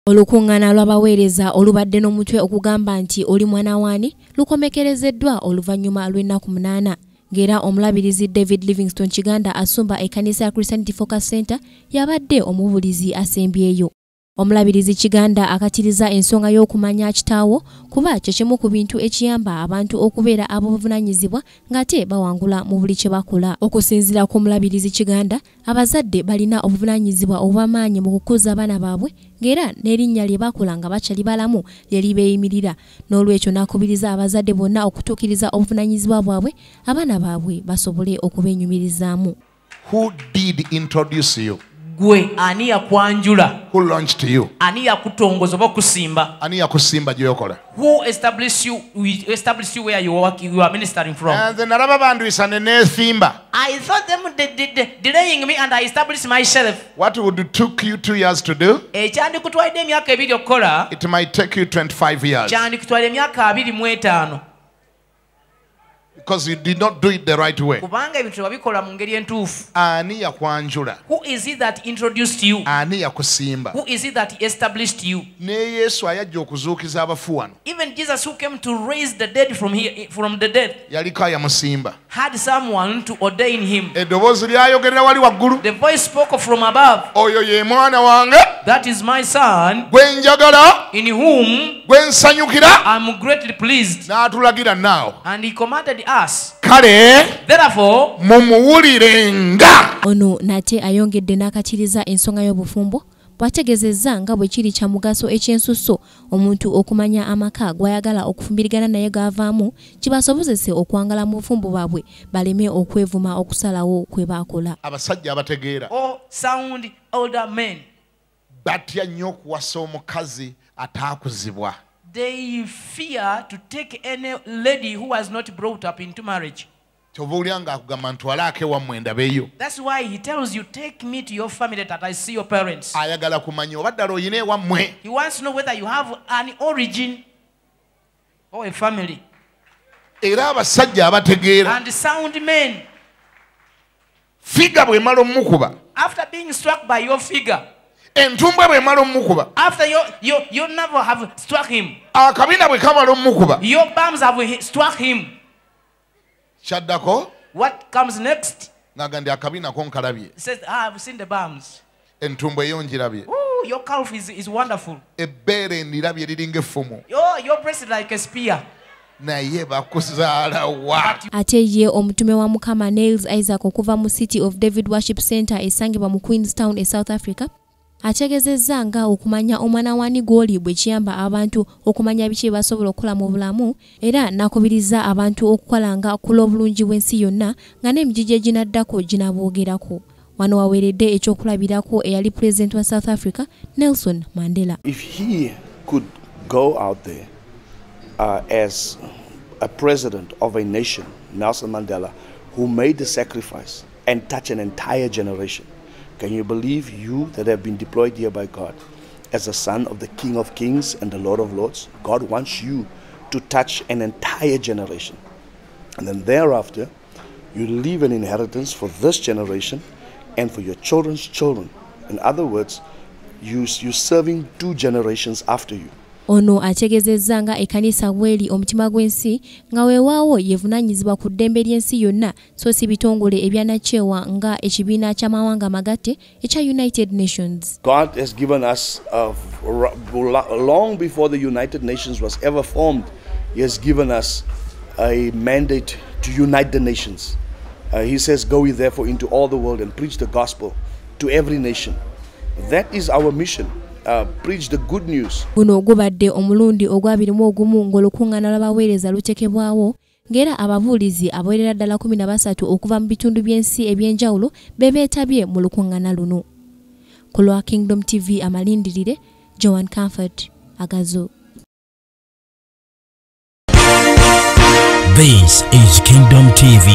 Olukuŋŋaana lw'abaweereza olubadde n'omutwe okugamba nti oli mwana waani lukomekerezeddwa oluvannyuma lw'ennaku 8 ng'era omulabirizi David Livingstone Kiganda asumba ekkanisa ya Christianity Focus Center yabadde omubuulizi asembyeyo. Omulabirizi Kiganda akatiriza ensonga y'okumanya kitaawo kuba ky'ekimu ku bintu ekiyamba abantu okubeera ab'obuvunaanyizibwa ng'ate bawangula mu buli kye bakola. Okusinziira ku mulabirizi Kiganda, abazadde balina obuvunaanyizibwa obw'amaanyi mu kukuza abaana baabwe ng'era n'erinnya lye bakola nga bakyali balamu lye libeeyimirira. N'olwekyo n'akubiriza abazadde bonna okutuukiriza obuvunaanyizibwa bwabwe abaana baabwe basobole okubeenyumirizaamu. Who did introduce you? Gwe ani yakwanjula? Who launched you? Ani yakutongoza oba kusimba? Ani yakusimba gyokola? Who established you where you are ministering from? Nze nalaba bandwisa ne neefimba. I thought them delaying me and I established myself. What would took you 2 years to do? Ekyandikutwalidde emyaka 2 okukola. It might take you 25 years. Kyandikutwalidde emyaka 25. Because you did not do it the right way. Kubanga ebintu wabikola mu ngeri entuufu. Ani yakwanjula? Who is it that introduced you? Ani yakusimba? Who is it that established you? Ne Yesu ayajja okuzuukiza abafu wano. Even Jesus, who came to raise the dead from the dead, yaliko ayamusimba. had someone to ordain him. Eddoboozi lyayogerera wali waggulu. The voice spoke from above. Oyo ye mwana wange. That is my son, gwe njagala, in whom gwe nsanyukira. I'm greatly pleased. N'atulagira naawo. And he commanded us. Kale, therefore, mumuwulirenga. Ono nate ayongedde n'akatiriza ensonga y'obufumbo bw'ategeezezza nga bwe kiri kya mugaso ekyensusso omuntu okumanya amaka gw'ayagala okufumbirigana naye gavaamu kibasobozese okwangala mu bufumbo bwabwe baleme okwevuma okusalawo kwe baakola. Abasajja abategeera. Oh, sound older men. Batya nnyo okuwasa omukazi ataakuzibwa. They fear to take any lady who was not brought up into marriage. That's why he tells you, take me to your family that I see your parents. He wants to know whether you have an origin or a family. And sound men, after being struck by your figure, after your navel have struck him, your palms have struck him. What comes next? He says, I have seen the palms. Oh, your calf is wonderful. Oh, your breast is like a spear. Ate ye omutume wa Mukama Nails Isaac okuva mu City of David Worship Center esangibwa mu Queenstown e South Africa ategeezezza nga okumanya omwana waani gw'oli bwe kiyamba abantu okumanya biki basobola okukola mu bulamu era n'akubiriza abantu okukolanga ku lw'obulungi bw'ensi yonna nga n'emijiji eginaddako ginaboogerako. Wano waweeredde ekyokulabirako eyali President wa South Africa Nelson Mandela. If he could go out there as a president of a nation, Nelson Mandela, who made the sacrifice and touch an entire generation, can you believe you that have been deployed here by God as a son of the King of Kings and the Lord of Lords? God wants you to touch an entire generation. And then thereafter, you leave an inheritance for this generation and for your children's children. In other words, you're serving 2 generations after you. Ono ategeezezza nga ekkanisa bw'eri omutima gw'ensi nga weewaawo yeevunaanyizibwa ku ddembe ly'ensi yonna so si bitongole ebyanakyewa nga ekibiina ky'amawanga amagatte ekya United Nations. God has given us long before the United Nations was ever formed, he has given us a mandate to unite the nations. He says, go ye therefore into all the world and preach the gospel to every nation. That is our mission. Preach the good news. Guno gubadde omulundi ogw'abirimu ng'olukuŋŋaana lw'abaweereza lutekebwawo ng'era ababuulizi abawerera ddala 13 okuva mu bitundu by'ensi eby'enjawulo beetabye mu lukuŋŋaana luno. Ku lwa Kingdom TV amalindirire, Joan Comfort, Agazo. This is Kingdom TV.